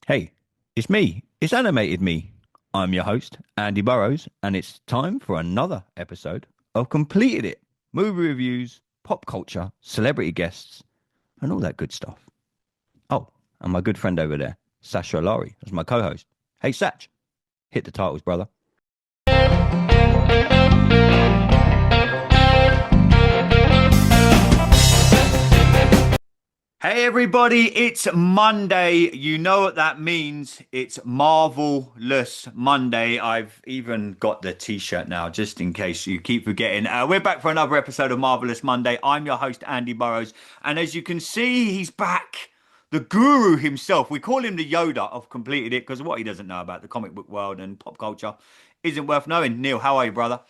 Hey, it's me. It's animated me. I'm your host, Andy Burrows, and it's time for another episode of Completed It. Movie reviews, pop culture, celebrity guests, and all that good stuff. Oh, and my good friend over there, Sasha Alari, as my co-host. Hey, Satch, hit the titles, brother. Hey everybody, it's Monday. You know what that means. It's Marvelous Monday. I've even got the t-shirt now, just in case you keep forgetting. We're back for another episode of Marvelous Monday. I'm your host, Andy Burrows. And as you can see, he's back. The guru himself. We call him the Yoda of Completed It because what he doesn't know about the comic book world and pop culture isn't worth knowing. Neil, how are you, brother?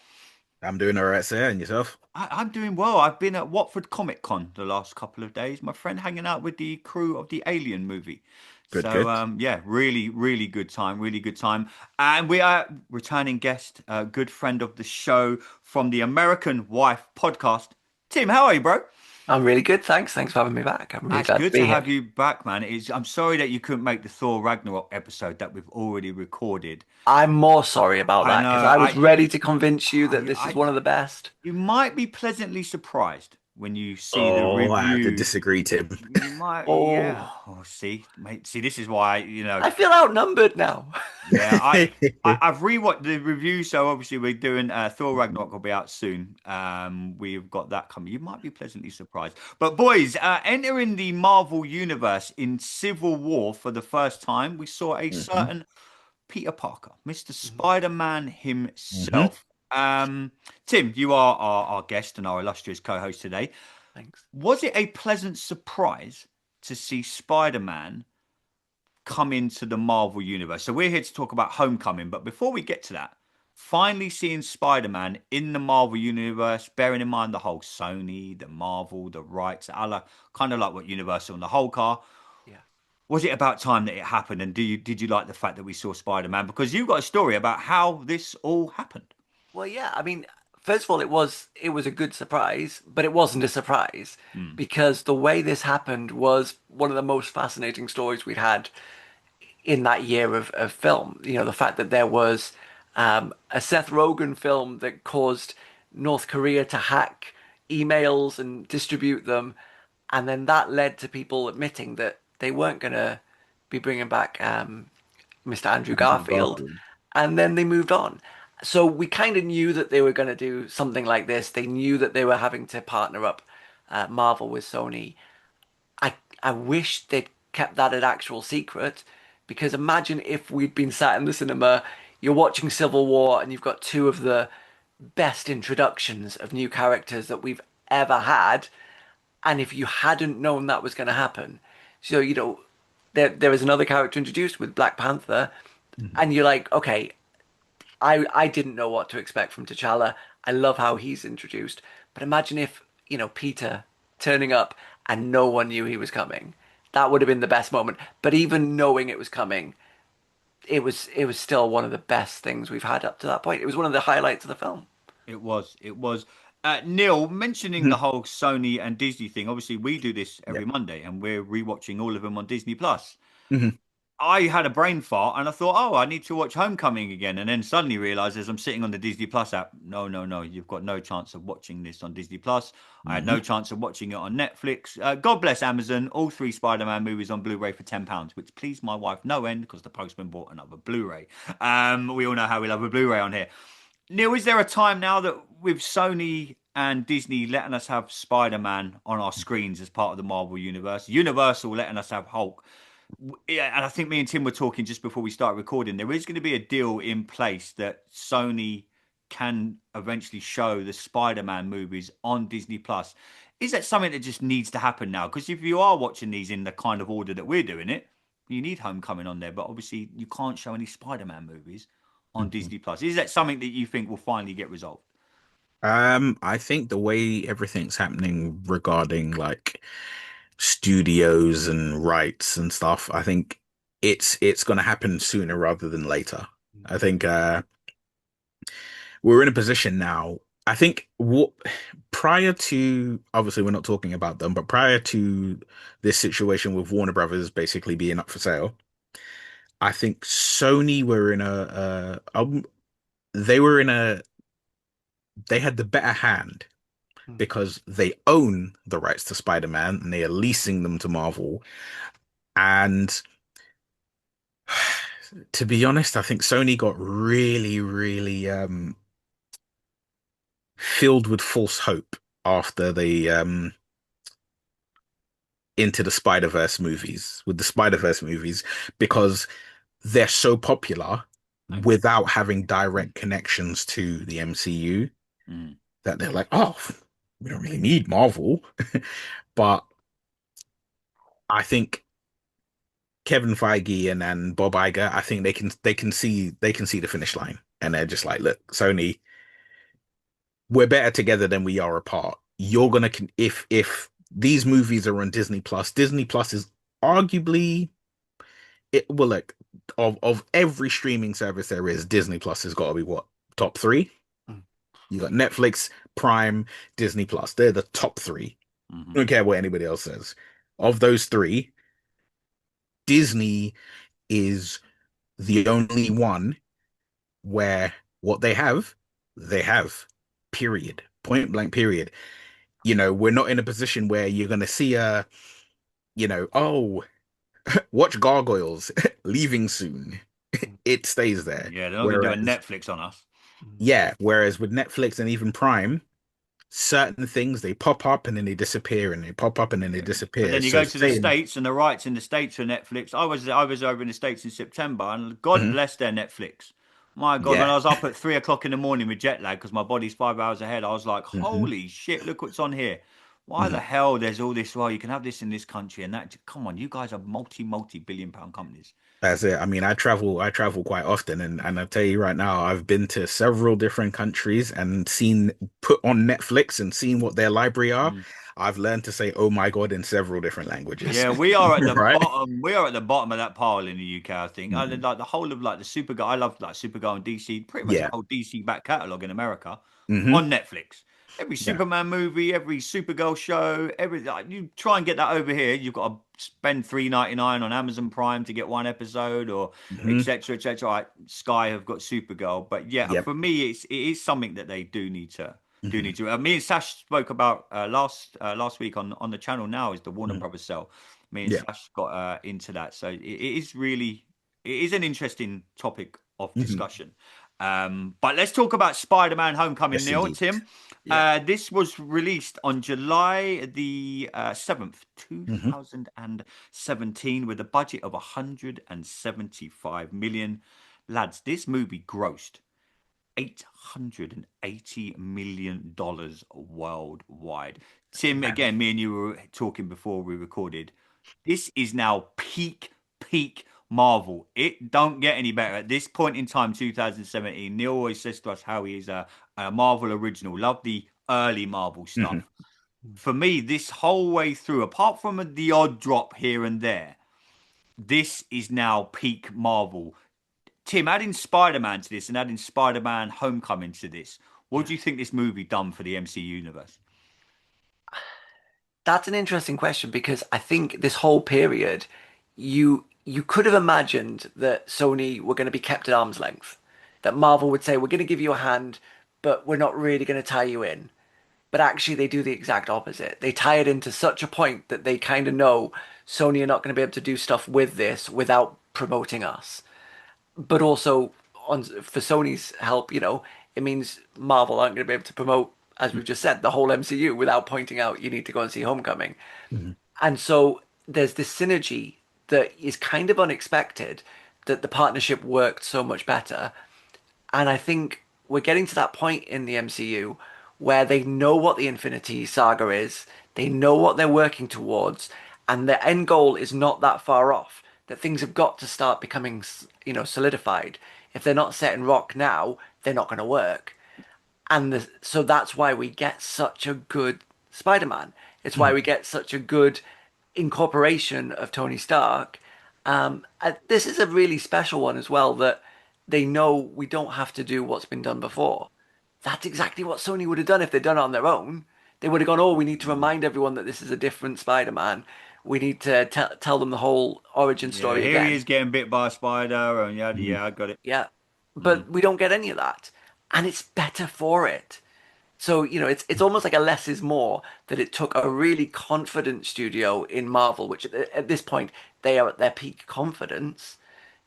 I'm doing all right, sir. And yourself? I'm doing well. I've been at Watford Comic Con the last couple of days. My friend hanging out with the crew of the Alien movie. Good, So good. yeah, really, really good time. Really good time. And we are returning guest, a good friend of the show from the American Wife podcast. Tim, how are you, bro? I'm really good, thanks. Thanks for having me back. I'm really It's glad to good to be here. have you back, man. I'm sorry that you couldn't make the Thor Ragnarok episode that we've already recorded. I'm more sorry about I that because know. I was ready to convince you that this is I, one of the best. you might be pleasantly surprised when you see the Oh, I have to review. disagree, Tim. You might, yeah. Oh, Oh, see, mate. See, this is why, I feel outnumbered now. yeah. I've rewatched the review, so obviously we're doing Thor Ragnarok will be out soon. We've got that coming. You might be pleasantly surprised. But boys, entering the Marvel universe in Civil War for the first time, we saw a hmm certain Peter Parker, Mr. Mhm. Spider-Man hmm himself. Um, Tim, you are our guest and our illustrious co-host today. Thanks. Was it a pleasant surprise to see Spider-Man come into the Marvel universe? So we're here to talk about Homecoming, but before we get to that, finally seeing Spider-Man in the Marvel universe, bearing in mind the whole Sony, the Marvel, the rights, kind of like what Universal and the Hulk are. Yeah. Was it about time that it happened? And did you like the fact that we saw Spider-Man? Because you've got a story about how this all happened. Well, yeah. I mean, first of all, it was a good surprise, but it wasn't a surprise Hmm. because the way this happened was one of the most fascinating stories we'd had in that year of film. You know, the fact that there was a Seth Rogen film that caused North Korea to hack emails and distribute them, and then that led to people admitting that they weren't going to be bringing back Mr. Andrew Andrew Garfield, Garfield. and then they moved on. So we kind of knew that they were going to do something like this. They knew that they were having to partner up Marvel with Sony. I wish they'd kept that an actual secret because imagine if we'd been sat in the cinema, you're watching Civil War and you've got two of the best introductions of new characters that we've ever had, and if you hadn't known that was going to happen. So, there was another character introduced with Black Panther, Mhm. and you're like, okay, I didn't know what to expect from T'Challa. I love how he's introduced. But imagine if, Peter turning up and no one knew he was coming. That would have been the best moment. But even knowing it was coming, it was still one of the best things we've had up to that point. It was one of the highlights of the film. It was. It was. Neil, mentioning the Mhm. whole Sony and Disney thing, obviously we do this Yeah. every Monday and we're rewatching all of them on Disney Plus. hmm I had a brain fart and I thought, oh, I need to watch Homecoming again. And then suddenly realized as I'm sitting on the Disney Plus app, no, no, no, you've got no chance of watching this on Disney Plus. I had no hmm chance of watching it on Netflix. God bless Amazon, all three Spider-Man movies on Blu-ray for £10, which pleased my wife no end because the postman bought another Blu-ray. We all know how we love a Blu-ray on here. Neil, is there a time now that with Sony and Disney letting us have Spider-Man on our screens as part of the Marvel universe, Universal letting us have Hulk? Yeah, and I think me and Tim were talking just before we start recording. There is going to be a deal in place that Sony can eventually show the Spider-Man movies on Disney Plus. Is that something that just needs to happen now? Because if you are watching these in the kind of order that we're doing it, you need Homecoming on there, but obviously you can't show any Spider-Man movies on hmm Disney Plus. Is that something that you think will finally get resolved? I think the way everything's happening regarding like studios and rights and stuff, I think it's gonna happen sooner rather than later. I think we're in a position now. I think what prior to obviously we're not talking about them, but prior to this situation with Warner Brothers basically being up for sale, I think Sony were in they were in a they had the better hand Mm. because they own the rights to Spider-Man and they are leasing them to Marvel. And to be honest, I think Sony got really, really filled with false hope after the into the Spider-Verse movies with the Spider-Verse movies because they're so popular Okay. without having direct connections to the MCU Mm. that they're like, oh, we don't really need Marvel. But I think Kevin Feige and Bob Iger, I think they can see the finish line. And they're just like, look, Sony, we're better together than we are apart. You're gonna if these movies are on Disney Plus, Disney Plus is arguably it well like of every streaming service there is, Disney Plus has got to be what, top three? Mm. You got Netflix, Prime, Disney Plus. They're the top three. I Hmm. don't care what anybody else says. Of those three, Disney is the only one where what they have. Period. Point blank period. We're not in a position where you're gonna see oh, watch Gargoyles leaving soon. Mm. It stays there. Yeah, they're not going to do a Whereas, Netflix on us. Mm. yeah, whereas with Netflix and even Prime, certain things they pop up and then they disappear and they pop up and then they Yeah. But disappear. then you So go to the saying, States and the rights in the States for Netflix. I was over in the States in September and God mhm, bless their Netflix. My God, when yeah, I was up at 3 o'clock in the morning with jet lag because my body's 5 hours ahead, I was like, hmm holy shit, look what's on here. Why the hmm hell there's all this? Well, you can have this in this country and that. Come on, you guys are multi-billion pound companies. that's it. I mean, I travel quite often, and I tell you right now, I've been to several different countries and seen put on Netflix and seen what their library are. Mm. I've learned to say "Oh my God" in several different languages, Yeah, we are at the right? bottom. We are at the bottom of that pile in the UK. I think. hmm Like the whole of like the Supergirl. I love like Supergirl and DC. Pretty much the Yeah. whole DC back catalogue in America hmm on Netflix. Every Yeah. Superman movie, every Supergirl show, every like, you try and get that over here. You've got to spend 3.99 on Amazon Prime to get one episode, or hmm etc. etc. Right, Sky have got Supergirl, but yeah, Yep. for me, it is something that they do need to do hmm need to. Me and Sash spoke about last week on the channel. Now is the Warner hmm Brothers sell. Me and Yeah. Sash got into that, so it is an interesting topic of hmm discussion. But let's talk about Spider-Man: Homecoming. Yes, Neil, indeed. Tim, Yeah. this was released on July the 7th, hmm 2017, with a budget of 175 million. Lads, this movie grossed $880 million worldwide. Tim, Man. again, me and you were talking before we recorded. This is now peak Marvel. It don't get any better at this point in time. 2017. Neil always says to us how he is a Marvel original. Love the early Marvel hmm stuff. For me, this whole way through, apart from the odd drop here and there, this is now peak Marvel. Tim, adding Spider-Man to this and adding Spider-Man Homecoming to this, what Yeah. do you think this movie done for the MCU universe? That's an interesting question because I think this whole period, you could have imagined that Sony were going to be kept at arm's length, that Marvel would say, we're going to give you a hand, but we're not really going to tie you in. But actually, they do the exact opposite. They tie it into such a point that they kind of know Sony are not going to be able to do stuff with this without promoting us. But also, for Sony's help, it means Marvel aren't going to be able to promote, as we've just said, the whole MCU without pointing out you need to go and see Homecoming. hmm And so there's this synergy that is kind of unexpected that the partnership worked so much better. And I think we're getting to that point in the MCU where they know what the Infinity Saga is, they know what they're working towards, and the end goal is not that far off. That things have got to start becoming, solidified. If they're not set in rock now, they're not going to work. So that's why we get such a good Spider-Man. It's why we get such a good incorporation of Tony Stark. This is a really special one as well that they know we don't have to do what's been done before. that's exactly what Sony would have done if they'd done it on their own. They would have gone, oh, we need to Mm. remind everyone that this is a different Spider-Man. We need to tell them the whole origin Yeah, story here he again. is getting bit by a spider, and yeah, Mhm. yeah, I got it. Yeah. Mm. But we don't get any of that. And it's better for it. So, it's almost like a less is more that it took a really confident studio in Marvel, which at this point they are at their peak confidence,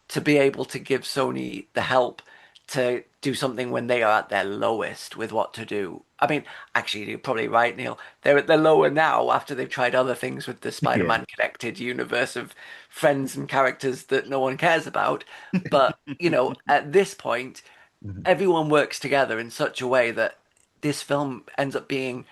to be able to give Sony the help to do something when they are at their lowest with what to do. I mean, actually, you're probably right, Neil. They're at their lower now after they've tried other things with the Yeah. Spider-Man connected universe of friends and characters that no one cares about. But, at this point, Mhm. everyone works together in such a way that this film ends up being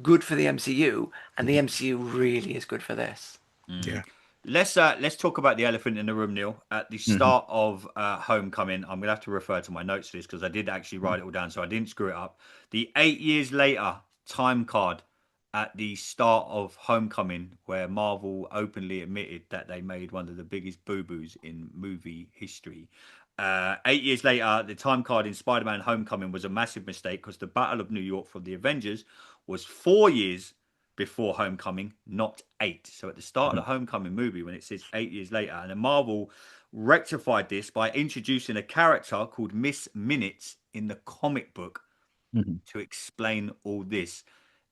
good for the MCU, and the Mhm. MCU really is good for this. Mm. Yeah. Let's talk about the elephant in the room, Neil. At the Mhm. start of Homecoming, I'm gonna have to refer to my notes list because I did actually write it all down, so I didn't screw it up. The 8 years later time card at the start of Homecoming, where Marvel openly admitted that they made one of the biggest boo boos in movie history. 8 years later, the time card in Spider-Man Homecoming was a massive mistake because the Battle of New York for the Avengers was 4 years before Homecoming, not eight. So at the start of Mhm. the Homecoming movie, when it says 8 years later, and then Marvel rectified this by introducing a character called Miss Minutes in the comic book Mhm. to explain all this.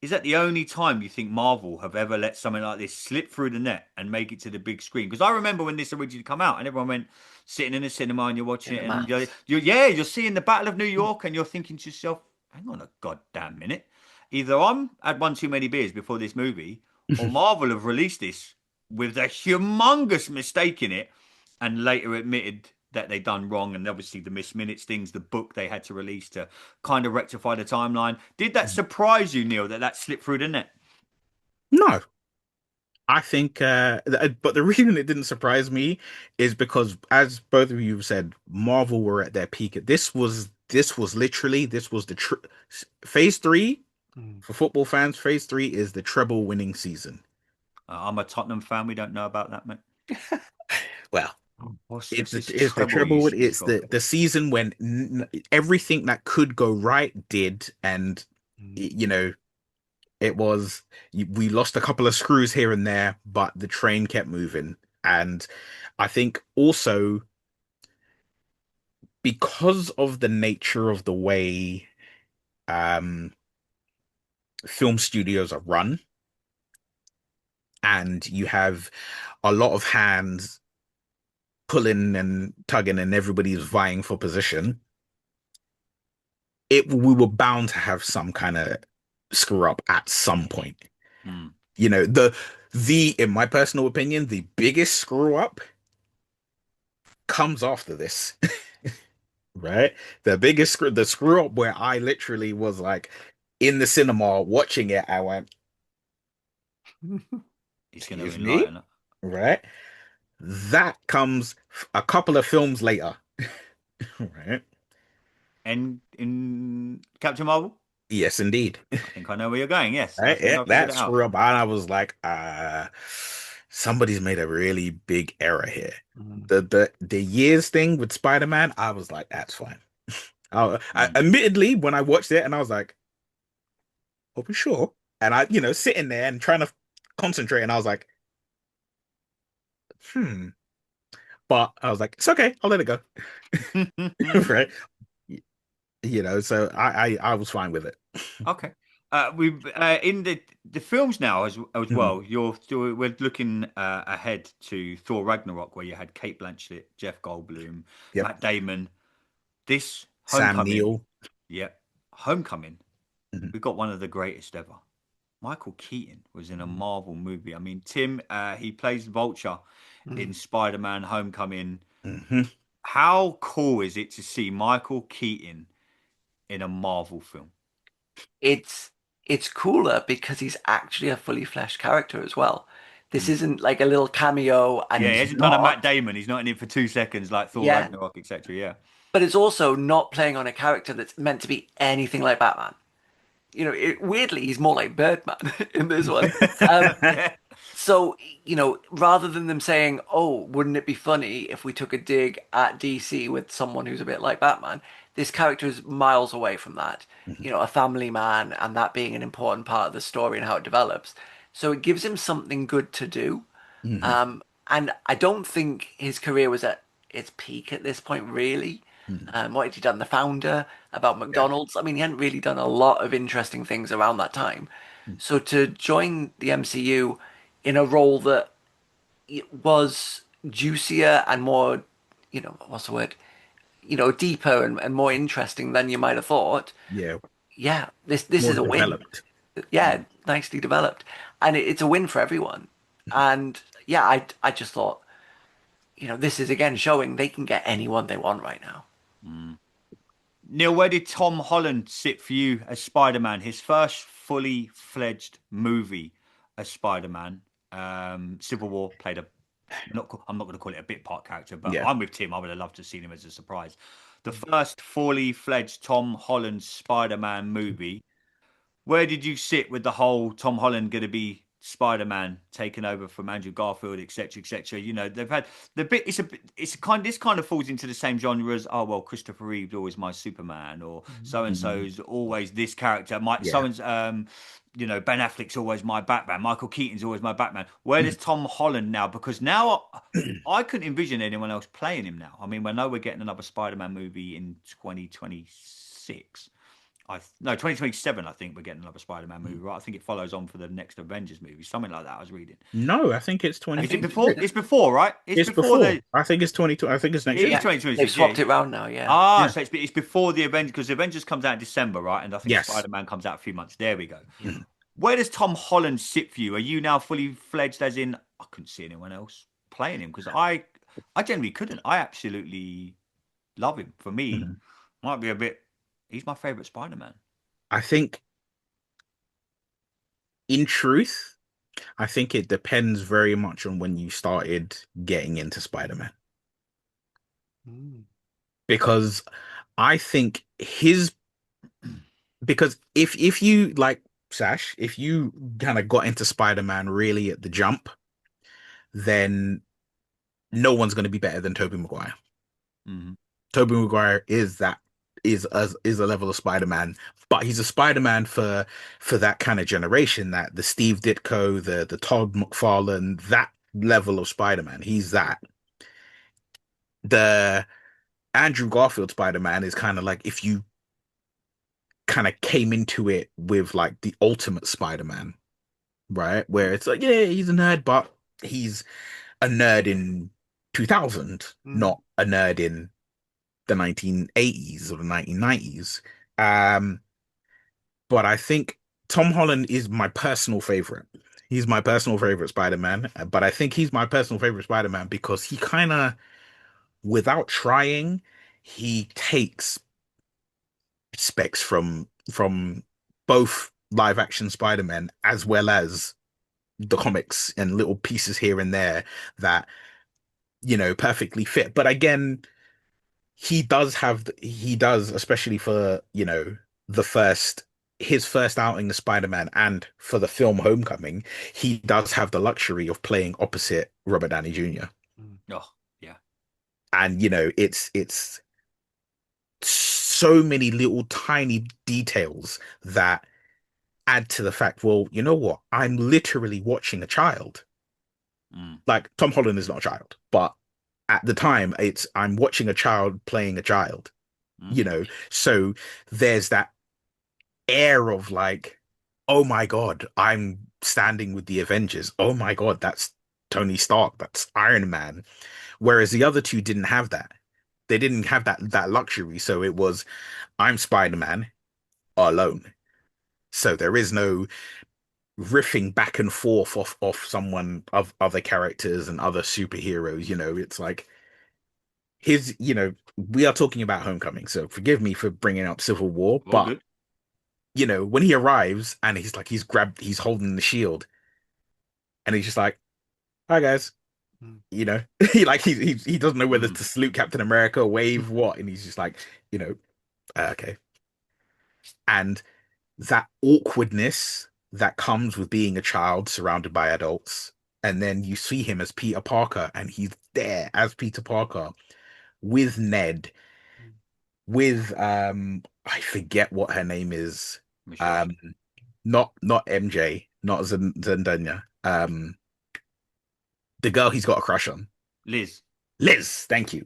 Is that the only time you think Marvel have ever let something like this slip through the net and make it to the big screen? Because I remember when this originally come out and everyone went sitting in the cinema and you're watching it and Cinemax. you're seeing the Battle of New York and you're thinking to yourself, hang on a goddamn minute. Either I'm had one too many beers before this movie or Marvel have released this with a humongous mistake in it and later admitted that they done wrong, and obviously the missed minutes things, the book they had to release to kind of rectify the timeline. Did that surprise you, Neil, that slipped through the net? No, I think, but the reason it didn't surprise me is because, as both of you have said, Marvel were at their peak. This was literally this was the phase three Mm. for football fans. Phase three is the treble winning season. I'm a Tottenham fan. We don't know about that, mate. Well, What's this it's the treble treble. you It's spoke of? the season when everything that could go right did, and Mm. you know it was we lost a couple of screws here and there, but the train kept moving. And I think also because of the nature of the way um film studios are run, and you have a lot of hands pulling and tugging and everybody's vying for position, it we were bound to have some kind of screw up at some point. Hmm. The in my personal opinion, the biggest screw up comes after this. Right? The screw up where I literally was like in the cinema watching it, I went, He's going to excuse me, enlighten us. right? That comes a couple of films later, right? And in Captain Marvel, Yes, indeed. I think I know where you're going. Yes, I Right? think Yeah, I figured that it out. screw up, and I was like, somebody's made a really big error here. Mm. The years thing with Spider-Man, I was like, that's fine. Hmm. Admittedly, when I watched it, and I was like, "Are we sure?" And sitting there and trying to concentrate, and I was like, "Hmm." But I was like, "It's okay. I'll let it go." Right? So I was fine with it. Okay. We in the films now as Mhm. well. We're looking ahead to Thor Ragnarok, where you had Kate Blanchett, Jeff Goldblum, Yep. Matt Damon. This Sam Homecoming, Neill. yeah, Homecoming. Mhm. We got one of the greatest ever. Michael Keaton was in a Mm. Marvel movie. I mean, Tim, he plays Vulture in Mm. Spider-Man: Homecoming. Mhm. How cool is it to see Michael Keaton in a Marvel film? It's it's cooler because he's actually a fully fleshed character as well. This Mm. isn't like a little cameo, and Yeah, he he's hasn't done a Matt not. Damon. He's not in it for 2 seconds like Thor Yeah, Ragnarok, etc. Yeah. but it's also not playing on a character that's meant to be anything like Batman. Weirdly, he's more like Birdman in this one. Um, Yeah. so, rather than them saying, "Oh, wouldn't it be funny if we took a dig at DC with someone who's a bit like Batman?" this character is miles away from that. Mhm. You know, a family man, and that being an important part of the story and how it develops. So it gives him something good to do. Mhm. And I don't think his career was at its peak at this point, really. Mhm. What had he done? The Founder, about Yeah. McDonald's. I mean, he hadn't really done a lot of interesting things around that time. So to join the MCU in a role that was juicier and more, what's the word? Deeper and more interesting than you might have thought. Yeah. Yeah, this More is a win. developed. Yeah, nicely developed, and it's a win for everyone. And yeah, I just thought, this is again showing they can get anyone they want right now. Neil, where did Tom Holland sit for you as Spider-Man? His first fully fledged movie as Spider-Man. Civil War played a I'm not going to call it a bit part character, but Yeah. I'm with Tim. I would have loved to have seen him as a surprise. The first fully fledged Tom Holland Spider-Man movie. Where did you sit with the whole Tom Holland going to be Spider-Man taking over from Andrew Garfield, etc., etc.? You know, they've had the bit. It's a kind. This kind of falls into the same genre as oh well, Christopher Reeve's always my Superman, or so and Mhm. so's always this character. My so Yeah. and Ben Affleck's always my Batman. Michael Keaton's always my Batman. Where does Tom Holland now? Because now I couldn't envision anyone else playing him now. I mean, we know we're getting another Spider-Man movie in 2026. No, 2027. I think we're getting another Spider-Man movie, right? I think it follows on for the next Avengers movie, something like that. I was reading. No, I think it's I Is it think before? 2026. It's before, right? It's It's before before. the. I think it's 2020. I think it's next It is year. yeah, they've 2026. swapped Yeah. it round now. Yeah, Ah, Yeah. so it's before the Avengers because the Avengers comes out in December, right? And I think Yes. Spider-Man comes out a few months. There we go. yeah. Where does Tom Holland sit for you? Are you now fully fledged? As in, I couldn't see anyone else playing him because I generally couldn't. I absolutely love him. For me, Mhm. might be a bit. He's my favorite Spider-Man. I think, in truth, I think it depends very much on when you started getting into Spider-Man. Mm. Because I think because if you like Sash, if you kind of got into Spider-Man really at the jump, then no one's going to be better than Tobey Maguire. Hmm. Tobey Maguire is a level of Spider-Man, but he's a Spider-Man for that kind of generation, that the Steve Ditko, the Todd McFarlane, that level of Spider-Man. He's that. The Andrew Garfield Spider-Man is kind of like if you kind of came into it with like the ultimate Spider-Man, right? Where it's like, yeah, he's a nerd, but he's a nerd in 2000, Mm. not a nerd in the 1980s or the 1990s. Um, but I think Tom Holland is my personal favorite. He's my personal favorite Spider-Man, but I think he's my personal favorite Spider-Man because he kind of, without trying, he takes specs from both live action Spider-Man as well as the comics and little pieces here and there that perfectly fit. But again, he does, especially for the first his first outing as Spider-Man and for the film Homecoming, he does have the luxury of playing opposite Robert Downey Jr. Mm. Oh, yeah. And it's so many little tiny details that add to the fact, well, you know what? I'm literally watching a child. Mm. Like Tom Holland is not a child, but at the time it's I'm watching a child playing a child, Mm. So there's that air of like, oh my God, I'm standing with the Avengers. Oh my God, that's Tony Stark, that's Iron Man. Whereas the other two didn't have that. They didn't have that luxury. So it was I'm Spider-Man alone. So there is no riffing back and forth off someone of other characters and other superheroes. It's like we are talking about Homecoming, so forgive me for bringing up Civil War, All but good. when he arrives and he's holding the shield and he's just like, "Hi guys," Mm. he doesn't know whether Mm. to salute Captain America, wave what, and he's just like, okay. And that awkwardness that comes with being a child surrounded by adults, and then you see him as Peter Parker, and he's there as Peter Parker with Ned, with I forget what her name is. Michelle. Um, not MJ, not Zendaya. The girl he's got a crush on. Liz. Liz, thank you.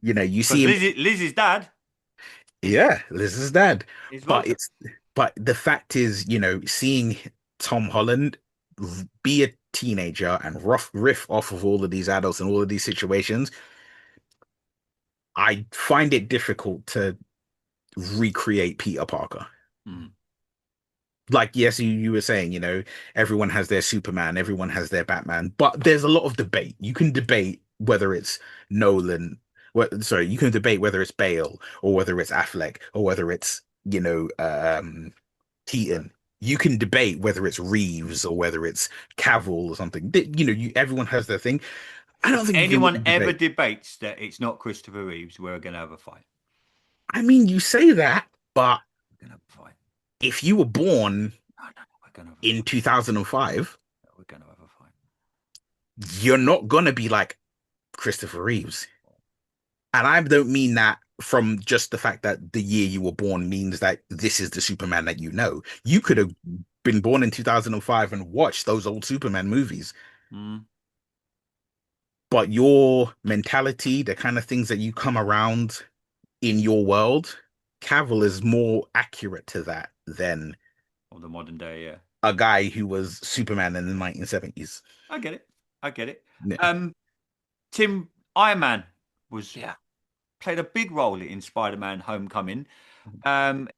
You know, you Because see him. Liz's dad Yeah, Liz's dad. is But Walter. it's but the fact is, you know, seeing Tom Holland be a teenager and riff off of all of these adults and all of these situations, I find it difficult to recreate Peter Parker. Mm. Like, yes, you were saying, you know, everyone has their Superman, everyone has their Batman, but there's a lot of debate. You can debate whether it's Nolan, sorry, you can debate whether it's Bale or whether it's Affleck or whether it's, you know, Keaton. You can debate whether it's Reeves or whether it's Cavill or something. You know, everyone has their thing. I don't If think you can anyone really ever debate. debates that it's not Christopher Reeves, we're going to have a fight. I mean, you say that, but We're going to have a fight. if you were born No, we're going to have a in fight. 2005, No, we're going to have a fight. you're not gonna be like Christopher Reeves. And I don't mean that from just the fact that the year you were born means that this is the Superman that you know. You could have been born in 2005 and watched those old Superman movies, Mm. but your mentality, the kind of things that you come around in your world, Cavill is more accurate to that than Of the modern day, yeah. a guy who was Superman in the 1970s. I get it. I get it. Yeah. Tim, Iron Man was Yeah. played a big role in Spider-Man Homecoming. Um,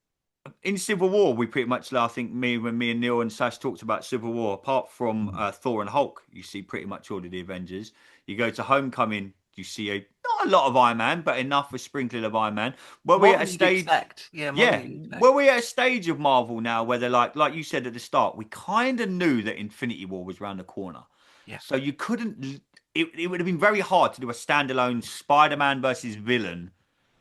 in Civil War, we pretty much, I think, when me and Neil and Sash talked about Civil War, apart from Thor and Hulk, you see pretty much all of the Avengers. You go to Homecoming, you see not a lot of Iron Man, but enough for sprinkling of Iron Man. Were we More at a than you'd stage? expect. Yeah, more Yeah, than you'd expect. were we at a stage of Marvel now where they're like you said at the start, we kind of knew that Infinity War was around the corner. Yeah. So you couldn't. It would have been very hard to do a standalone Spider-Man versus villain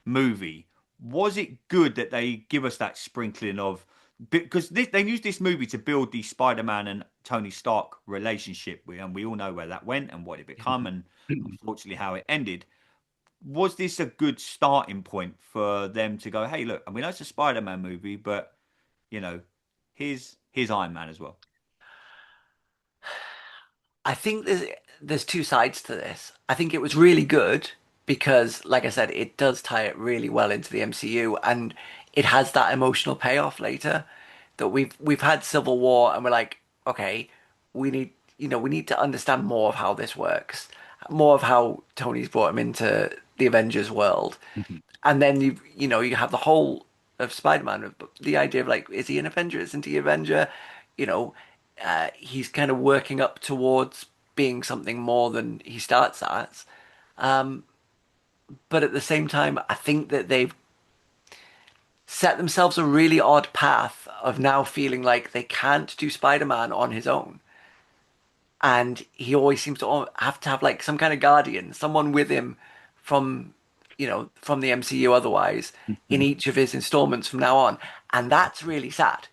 movie. Was it good that they give us that sprinkling of because they used this movie to build the Spider-Man and Tony Stark relationship, and we all know where that went and what it become, and unfortunately how it ended. Was this a good starting point for them to go, hey, look, and we know it's a Spider-Man movie, but you know, here's Iron Man as well. I think there's two sides to this. I think it was really good because, like I said, it does tie it really well into the MCU, and it has that emotional payoff later that we've had Civil War, and we're like, okay, we need to understand more of how this works, more of how Tony's brought him into the Avengers world, and then you have the whole of Spider-Man, the idea of like, is he an Avenger? Isn't he an Avenger? You know, he's kind of working up towards being something more than he starts as. But at the same time, I think that they've set themselves a really odd path of now feeling like they can't do Spider-Man on his own. And he always seems to have like some kind of guardian, someone with him from, from the MCU otherwise in each of his installments from now on. And that's really sad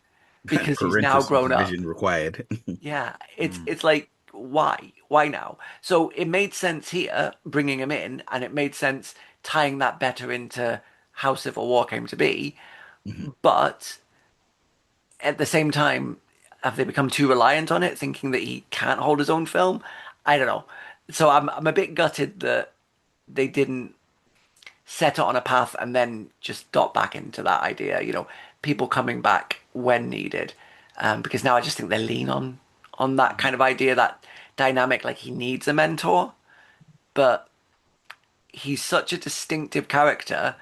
because he's Parental now grown up. supervision required. Yeah, it's Mm. it's like why now? So it made sense here bringing him in, and it made sense tying that better into how Civil War came to be. Mhm. But at the same time, have they become too reliant on it, thinking that he can't hold his own film? I don't know. So I'm a bit gutted that they didn't set it on a path and then just got back into that idea. People coming back when needed, because now I just think they lean on that kind of idea, that dynamic. Like he needs a mentor, but he's such a distinctive character,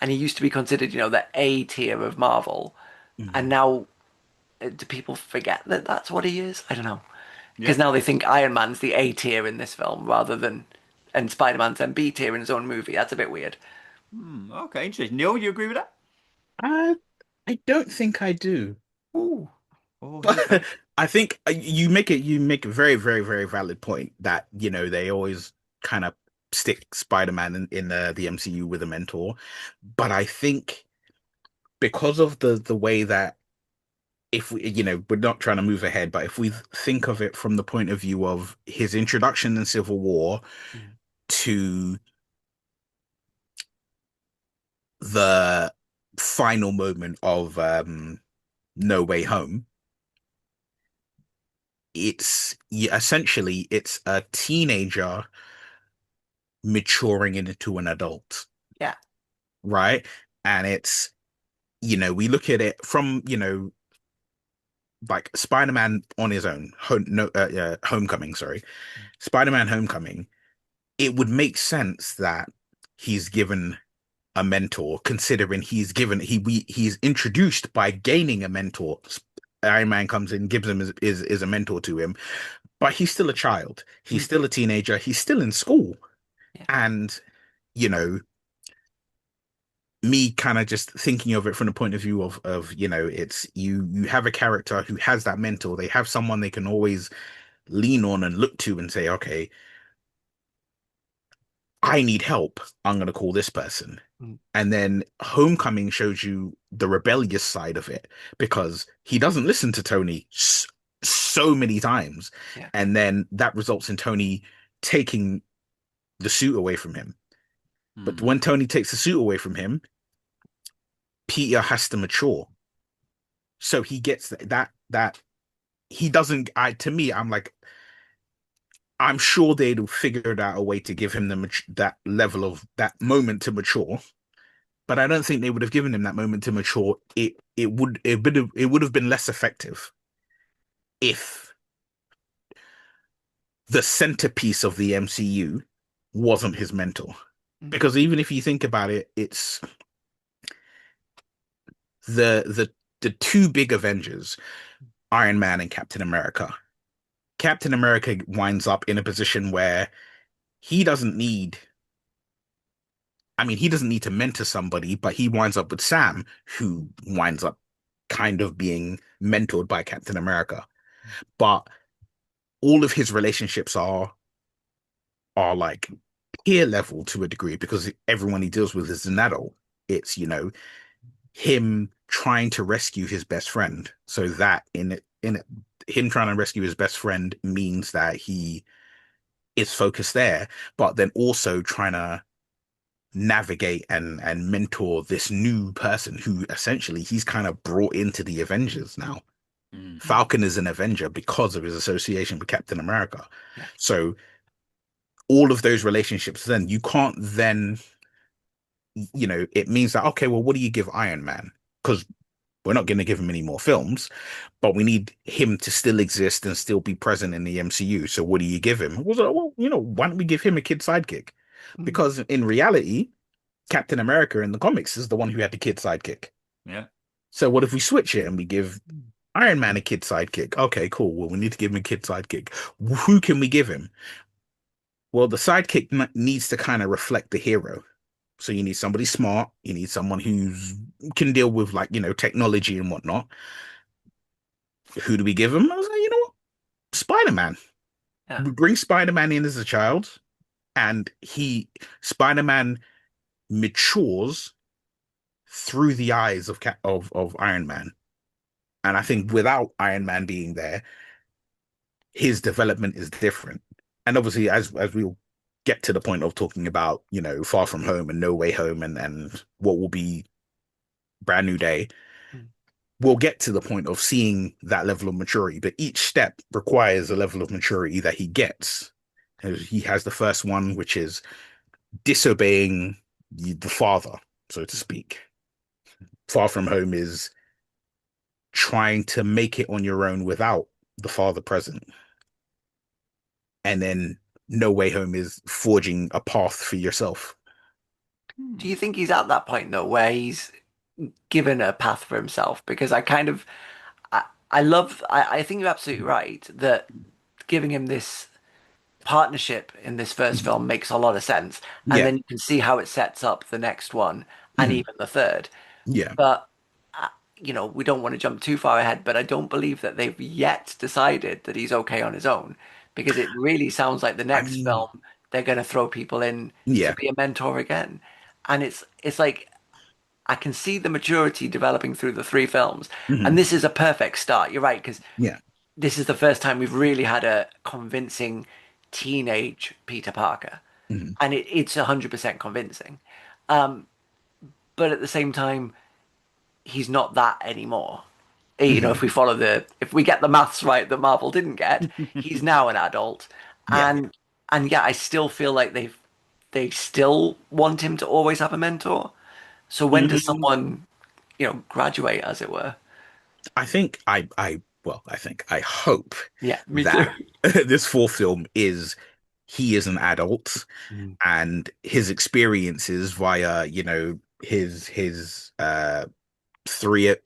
and he used to be considered, the A tier of Marvel, and Mhm. now do people forget that that's what he is? I don't know, because Yeah. now they think Iron Man's the A tier in this film rather than, and Spider Man's then B tier in his own movie. That's a bit weird. Okay, interesting. Neil, you agree with that? I I don't think I do. Ooh, Oh, here we But go. I think you make a very, very, very valid point that, you know, they always kind of stick Spider-Man in the MCU with a mentor. But I think because of the way that, if we, you know, we're not trying to move ahead, but if we think of it from the point of view of his introduction in Civil War mm, to the final moment of No Way Home, essentially it's a teenager maturing into an adult, Yeah. right? And it's, we look at it from, like Spider-Man on his own, Homecoming, sorry. Spider-Man Homecoming, it would make sense that he's given a mentor, considering he's introduced by gaining a mentor. Iron Man comes in, gives him is a mentor to him, but he's still a child. He's Mm. still a teenager. He's still in school, Yeah. and you know, me kind of just thinking of it from the point of view of it's you have a character who has that mentor. They have someone they can always lean on and look to and say, okay, I need help. I'm going to call this person. Mm. And then Homecoming shows you the rebellious side of it because he doesn't listen to Tony so many times. Yeah. And then that results in Tony taking the suit away from him. But Mm. when Tony takes the suit away from him, Peter has to mature. So he gets that he doesn't to me, I'm like, I'm sure they'd have figured out a way to give him that level of that moment to mature, but I don't think they would have given him that moment to mature. It would have been less effective if the centerpiece of the MCU wasn't his mentor. Mm. Because even if you think about it, it's the two big Avengers, Iron Man and Captain America. Captain America winds up in a position where he doesn't need he doesn't need to mentor somebody, but he winds up with Sam, who winds up kind of being mentored by Captain America. But all of his relationships are like peer level to a degree because everyone he deals with is an adult. It's, him trying to rescue his best friend. So that in it, him trying to rescue his best friend means that he is focused there, but then also trying to navigate and mentor this new person who essentially he's kind of brought into the Avengers now. Mm. Falcon is an Avenger because of his association with Captain America. Yeah. So all of those relationships, then you can't then, it means that, okay, well, what do you give Iron Man? Because we're not going to give him any more films, but we need him to still exist and still be present in the MCU. So what do you give him? I was like, well, why don't we give him a kid sidekick? Mm. Because in reality, Captain America in the comics is the one who had the kid sidekick. Yeah. So what if we switch it and we give Iron Man a kid sidekick? Okay, cool. Well, we need to give him a kid sidekick. Who can we give him? Well, the sidekick needs to kind of reflect the hero. So you need somebody smart. You need someone who's can deal with like, technology and whatnot. Who do we give him? I was like, you know what? Spider-Man. Yeah. We bring Spider-Man in as a child, and Spider-Man matures through the eyes of Iron Man. And I think without Iron Man being there, his development is different. And obviously, as we'll get to the point of talking about, Far From Home and No Way Home and what will be Brand New Day, Mm. we'll get to the point of seeing that level of maturity. But each step requires a level of maturity that he gets. He has the first one, which is disobeying the father, so to speak. Far From Home is trying to make it on your own without the father present. And then No Way Home is forging a path for yourself. Do you think he's at that point though, where he's given a path for himself? Because I think you're absolutely right that giving him this partnership in this first Mhm. film makes a lot of sense, and Yeah. then you can see how it sets up the next one and Mhm. even the third. Yeah. But we don't want to jump too far ahead, but I don't believe that they've yet decided that he's okay on his own because it really sounds like the I next mean, film they're going to throw people in to yeah. be a mentor again. And it's like I can see the maturity developing through the three films. And Mhm. this is a perfect start. You're right, because Yeah. this is the first time we've really had a convincing teenage Peter Parker. Mhm. And it's 100% convincing. Um, but at the same time, he's not that anymore. You know, Mhm. if we get the maths right that Marvel didn't get, he's now an adult, Yeah. and yeah, I still feel like they still want him to always have a mentor. So when does Mm, someone, graduate, as it were? I think I think I hope Yeah, me too. that this fourth film is he is an adult Mm. and his experiences via,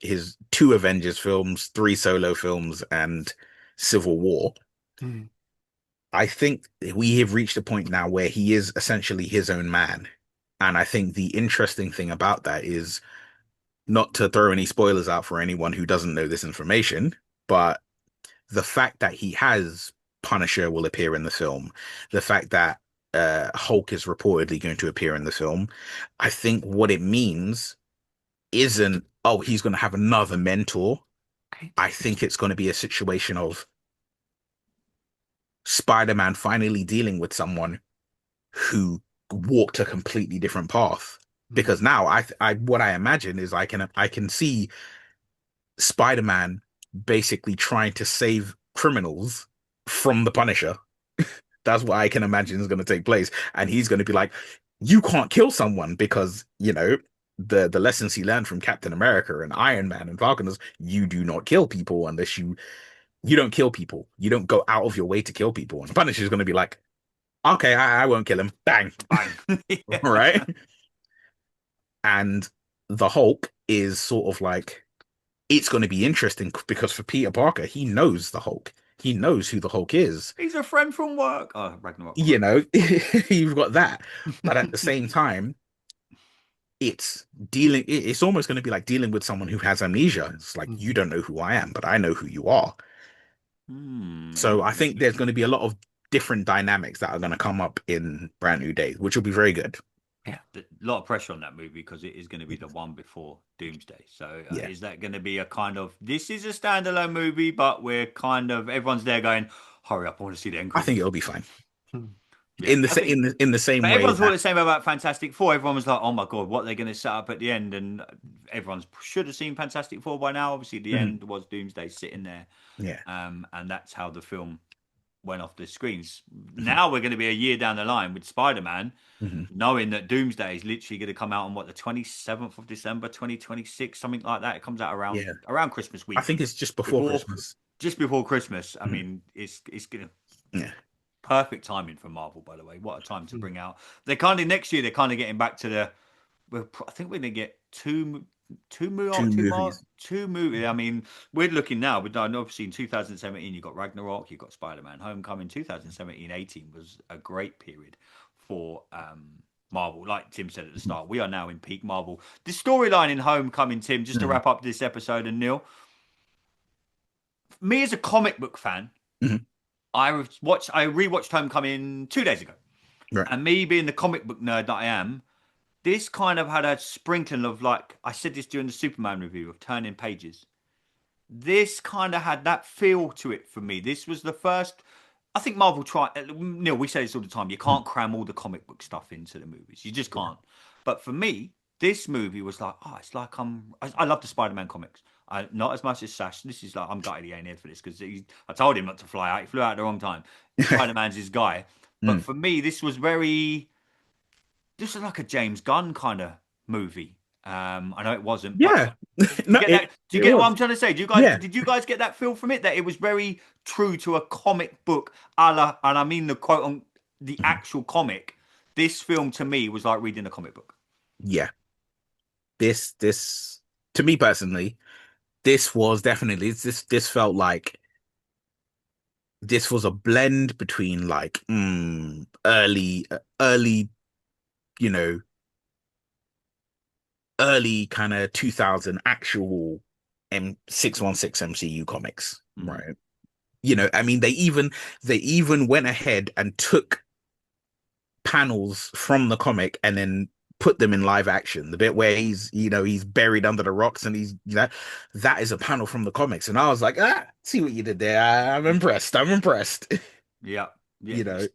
his two Avengers films, three solo films, and Civil War. Mm. I think we have reached a point now where he is essentially his own man. And I think the interesting thing about that is not to throw any spoilers out for anyone who doesn't know this information, but the fact that he has Punisher will appear in the film, the fact that Hulk is reportedly going to appear in the film, I think what it means isn't, oh, he's going to have another mentor. Right. I think it's going to be a situation of Spider-Man finally dealing with someone who walked a completely different path. Mm. Because now what I imagine is I can see Spider-Man basically trying to save criminals from the Punisher. That's what I can imagine is going to take place. And he's going to be like, you can't kill someone because, the lessons he learned from Captain America and Iron Man and Falcon is you do not kill people unless you don't kill people. You don't go out of your way to kill people. And Punisher's going to be like, okay, I won't kill him. Bang. Bang. All Yeah. right. And the Hulk is sort of like, it's going to be interesting because for Peter Parker, he knows the Hulk. He knows who the Hulk is. He's a friend from work. Oh, Ragnarok You quote. know, you've got that. But at the same time, it's almost going to be like dealing with someone who has amnesia. It's like, Mm. you don't know who I am, but I know who you are. So I think there's Interesting. going to be a lot of different dynamics that are going to come up in Brand New Day, which will be very good. Yeah. A lot of pressure on that movie because it is going to be the one before Doomsday. So Yeah, is that going to be a kind of this is a standalone movie, but we're kind of everyone's there going, hurry up, I want to see the end I think credits. it'll be fine Mm. Yeah, I think. in the same But way everyone's thought that the same about Fantastic Four. Everyone was like, "Oh my god, what are they going to set up at the end?" And everyone should have seen Fantastic Four by now. Obviously, the Mhm. end was Doomsday sitting there, Yeah. and that's how the film went off the screens. Mhm. Now we're going to be a year down the line with Spider-Man, Mhm. knowing that Doomsday is literally going to come out on what the 27th of December, 2026, something like that. It comes out Yeah. around Christmas I week, think it's just before before Christmas. just before Christmas. I Mhm. mean, it's going to Yeah. perfect timing for Marvel, by the way. What a time to Mm. bring out. They're kind of next year. They're kind of getting back to the. I think we're gonna get Two movies. two movies. I mean, we're looking now. We've done obviously in 2017. You got Ragnarok. You got Spider-Man: Homecoming. 2017-18 was a great period for Marvel. Like Tim said at the Mhm. start, we are now in peak Marvel. The storyline in Homecoming, Tim. Just to Mhm. wrap up this episode, and Neil, me as a comic book fan, Mhm. I rewatched Homecoming 2 days ago. Right. And me being the comic book nerd that I am, this kind of had a sprinkling of like I said this during the Superman review of turning pages. This kind of had that feel to it for me. This was the first. I think Marvel tried. Neil, we say this all the time. You Mhm. can't cram all the comic book stuff into the movies. You just can't. But for me, this movie was like, oh, it's like I love the Spider-Man comics. Not as much as Sash. This is like I'm gutted he ain't here for this because I told him not to fly out. He flew out at the wrong time. Spider-Man's his guy. But Mm. for me, this is like a James Gunn kind of movie. I know it wasn't, but Yeah. do you No, get it that? Do you it get what I'm was. trying to say? Yeah. Did you guys get that feel from it? That it was very true to a comic book, a la, and I mean the quote on the Mhm. actual comic. This film to me was like reading a comic book. Yeah. This to me personally, this was definitely this felt like this was a blend between like early, you know, early kind of 2000 actual M616 MCU comics, Mm. right? I mean they even went ahead and took panels from the comic and then put them in live action. The bit where he's buried under the rocks and that is a panel from the comics. And I was like, see what you did there. I'm impressed. I'm impressed. Yeah, yeah. you know,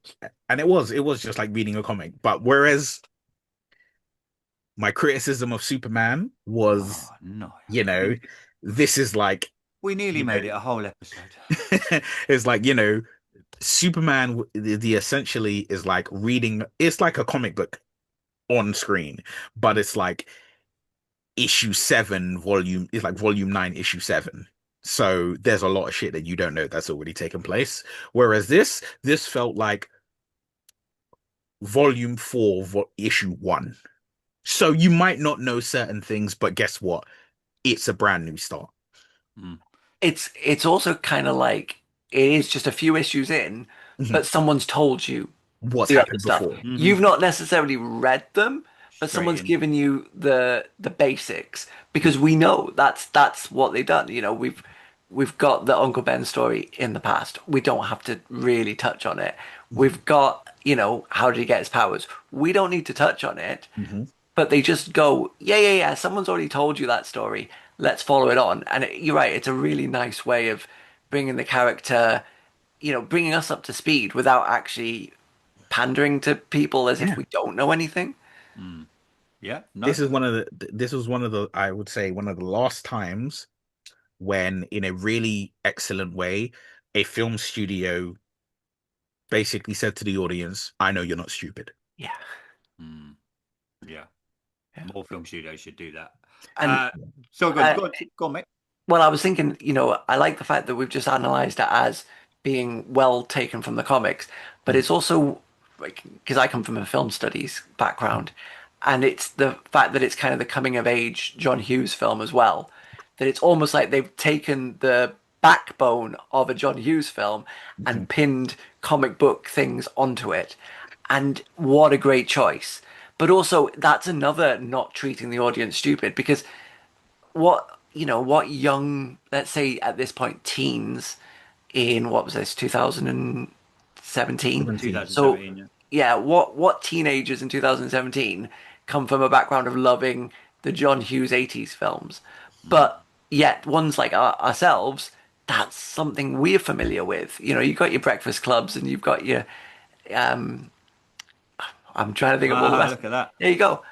and it was just like reading a comic. But whereas my criticism of Superman was, Oh no. you know, this is like, We nearly you made know, it a whole episode. it's like, Superman, the essentially is like reading, it's like a comic book on screen, but it's like issue 7, volume, it's like volume 9, issue 7. So there's a lot of shit that you don't know that's already taken place. Whereas this felt like volume 4, issue 1. So you might not know certain things, but guess what? It's a brand new start. Mm. It's also kind of like it is just a few issues in, Mhm. but someone's told you What's the other happened stuff. before? Mhm. You've not necessarily read them, but Straight someone's in. given you the basics because we know that's what they've done. You know, we've got the Uncle Ben story in the past. We don't have to really touch on it. Mhm. We've got, how did he get his powers? We don't need to touch on it, Mhm. but they just go, yeah, yeah, yeah. Someone's already told you that story. Let's follow it on. And you're right. It's a really nice way of bringing the character, bringing us up to speed without actually pandering to people as if Yeah. we don't know anything. Mm. Yeah. This No. is this was one of the, I would say, one of the last times when, in a really excellent way, a film studio basically said to the audience, I know you're not stupid. Yeah. Mm. Yeah. Yeah. More film studios should do that. And Uh, so good. uh, Go on, go on, mate. well, I was thinking, I like the fact that we've just analyzed it as being well taken from the comics, but it's also like, because I come from a film studies background, and it's the fact that it's kind of the coming of age John Hughes film as well, that it's almost like they've taken the backbone of a John Hughes film Mhm. and pinned comic book things onto it. And what a great choice. But also, that's another not treating the audience stupid because what young, let's say at this point, teens in what was this, 2017? 17. So 2017. Yeah. yeah, what teenagers in 2017 come from a background of loving the John Hughes 80s films, Mm. but yet ones like ourselves, that's something we're familiar with. You've got your Breakfast Clubs and you've got your um I'm trying to think of all the Ah, rest. look at that. There you go.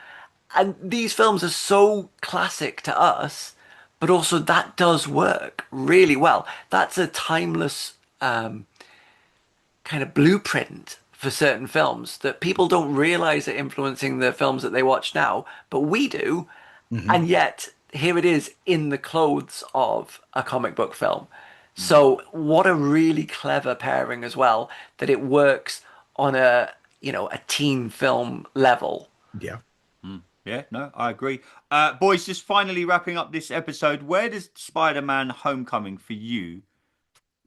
And these films are so classic to us, but also that does work really well. That's a timeless kind of blueprint for certain films that people don't realize are influencing the films that they watch now, but we do. Mhm. And yet, here it is in the clothes of a comic book film. Mm. So, what a really clever pairing as well that it works on a teen film level. Yeah. Mm. Yeah, no, I agree. Boys, just finally wrapping up this episode. Where does Spider-Man Homecoming for you,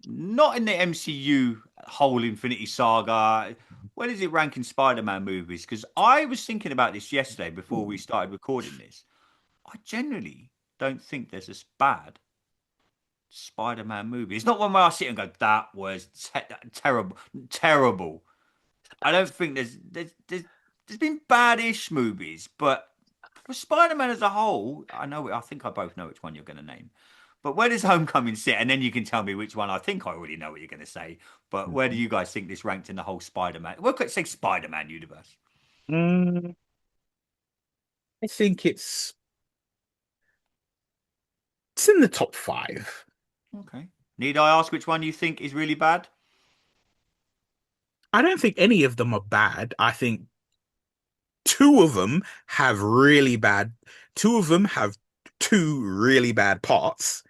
not in the MCU whole Infinity Saga, where does it rank in Spider-Man movies? Because I was thinking about this yesterday before we started recording this. I generally don't think there's a bad Spider-Man movie. It's not one where I sit and go, that was terrible, terrible. I don't think there's been bad-ish movies, but for Spider-Man as a whole, I think I both know which one you're going to name. But where does Homecoming sit? And then you can tell me which one. I think I already know what you're going to say. But where do you guys think this ranked in the whole Spider-Man? Well, could say Spider-Man universe. Mm, I think it's in the top 5. Okay. Need I ask which one you think is really bad? I don't think any of them are bad. I think two of them have really bad, two of them have two really bad parts,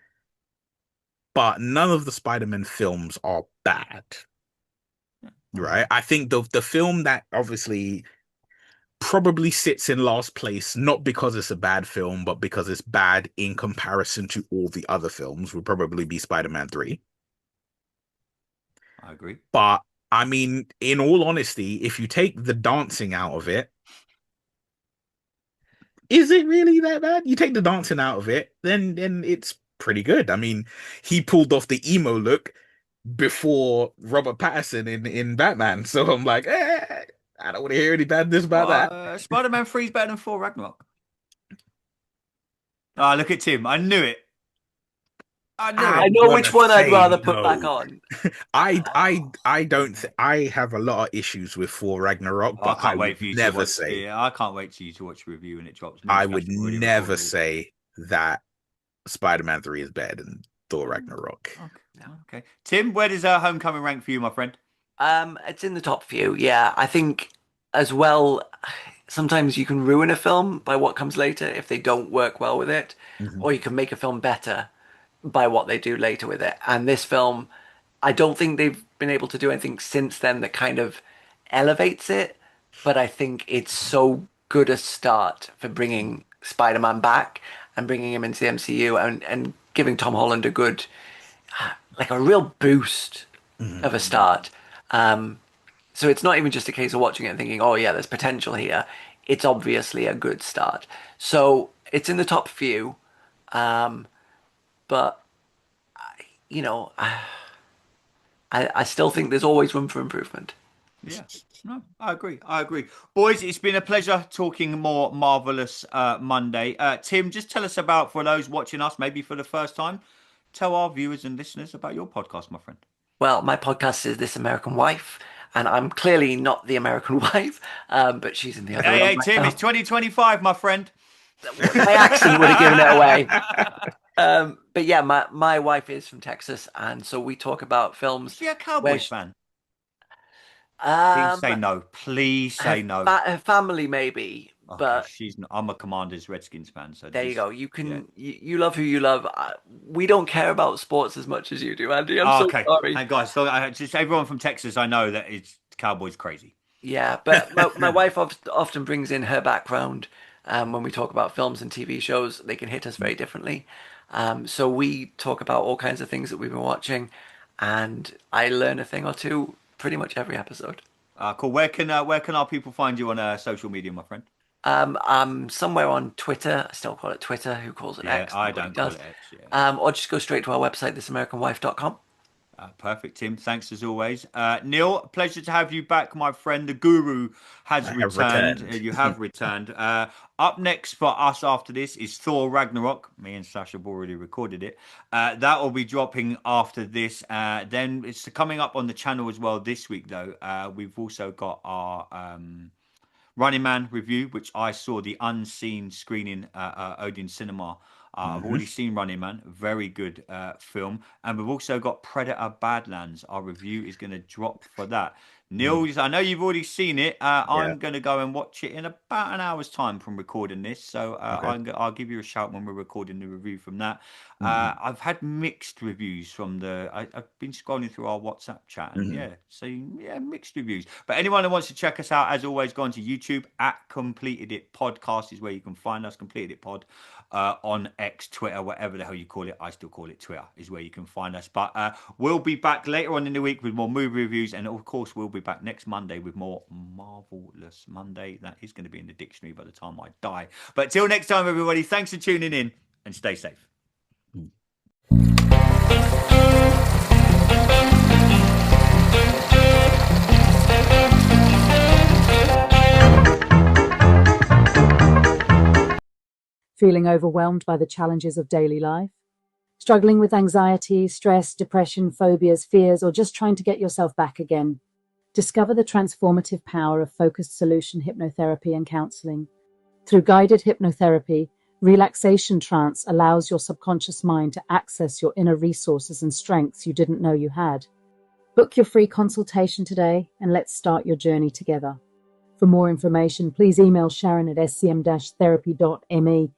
but none of the Spider-Man films are bad, Yeah. right? I think the film that obviously probably sits in last place, not because it's a bad film, but because it's bad in comparison to all the other films, would probably be Spider-Man 3. I agree. But I mean, in all honesty, if you take the dancing out of it, is it really that bad? You take the dancing out of it, then it's pretty good. I mean, he pulled off the emo look before Robert Pattinson in Batman, so I'm like, I don't want to hear any badness about that. Spider-Man 3 is better than 4 Ragnarok. Ah, look at Tim. I knew it. I knew I it. know which one I'd rather put no. back on. I don't I have a lot of issues with Thor Ragnarok, I but I can't would wait for you to never watch. say Yeah, I can't wait for you to watch the review when it drops. Me and I Scash would have already never recorded it. say that Spider-Man 3 is better than Thor Ragnarok. Okay. Okay. Tim, where does Homecoming rank for you, my friend? It's in the top few. Yeah, I think as well. Sometimes you can ruin a film by what comes later if they don't work well with it, Mhm. or you can make a film better by what they do later with it. And this film, I don't think they've been able to do anything since then that kind of elevates it, but I think it's so good a start for bringing Spider-Man back and bringing him into the MCU and giving Tom Holland a good, like a real boost Mhm. of a start. Um, so it's not even just a case of watching it and thinking, oh yeah, there's potential here. It's obviously a good start. So it's in the top few, but you know, I still think there's always room for improvement. Yeah. No, I agree. I agree. Boys, it's been a pleasure talking more Marvelous Monday. Tim, just tell us about, for those watching us, maybe for the first time, tell our viewers and listeners about your podcast, my friend. Well, my podcast is This American Wife, and I'm clearly not the American wife, but she's in the other Hey, room hey, right Tim, now. it's 2025, my friend. My accent would have given it away. But yeah, my wife is from Texas, and so we talk about Is films she a where Cowboys fan? Please um say no. Please her, say no. her family maybe, Okay, but she's not. I'm a Commanders Redskins fan, so there you this. go. You Yeah. can you love who you love. We don't care about sports as much as you do, Andy. I'm Oh, so okay. sorry. And guys, so just everyone from Texas, I know that it's Cowboys crazy. Yeah, but my wife often brings in her background when we talk about films and TV shows. They can hit us very differently. So we talk about all kinds of things that we've been watching, and I learn a thing or two pretty much every episode. Cool. Where can our people find you on social media, my friend? I'm somewhere on Twitter. I still call it Twitter. Who calls it Yeah, X? I Nobody don't call does. it X. Yeah. Or just go straight to our website, thisamericanwife.com. Perfect, Tim. Thanks as always. Neil, pleasure to have you back, my friend. The guru has I have returned. returned. You have returned. Up next for us after this is Thor Ragnarok. Me and Sasha have already recorded it. That will be dropping after this. Then it's coming up on the channel as well this week, though. We've also got our Running Man review, which I saw the unseen screening Odeon Cinema. I've Mhm. already seen Running Man, very good film, and we've also got Predator Badlands. Our review is going to drop for that. Mm. Nils, I know you've already seen it. Yeah. I'm going to go and watch it in about an hour's time from recording this, so Okay. I'll give you a shout when we're recording the review from that. Mhm. I've had mixed reviews from I've been scrolling through our WhatsApp chat, and Mhm. yeah, so yeah, mixed reviews. But anyone who wants to check us out, as always, go on to YouTube at Completed It Podcast is where you can find us. Completed It Pod on X, Twitter, whatever the hell you call it. I still call it Twitter, is where you can find us. But we'll be back later on in the week with more movie reviews, and of course, we'll be back next Monday with more Marvelous Monday. That is going to be in the dictionary by the time I die. But till next time, everybody, thanks for tuning in and stay safe. Feeling overwhelmed by the challenges of daily life? Struggling with anxiety, stress, depression, phobias, fears, or just trying to get yourself back again? Discover the transformative power of focused solution hypnotherapy and counseling. Through guided hypnotherapy, relaxation trance allows your subconscious mind to access your inner resources and strengths you didn't know you had. Book your free consultation today and let's start your journey together. For more information, please email Sharon at scm-therapy.me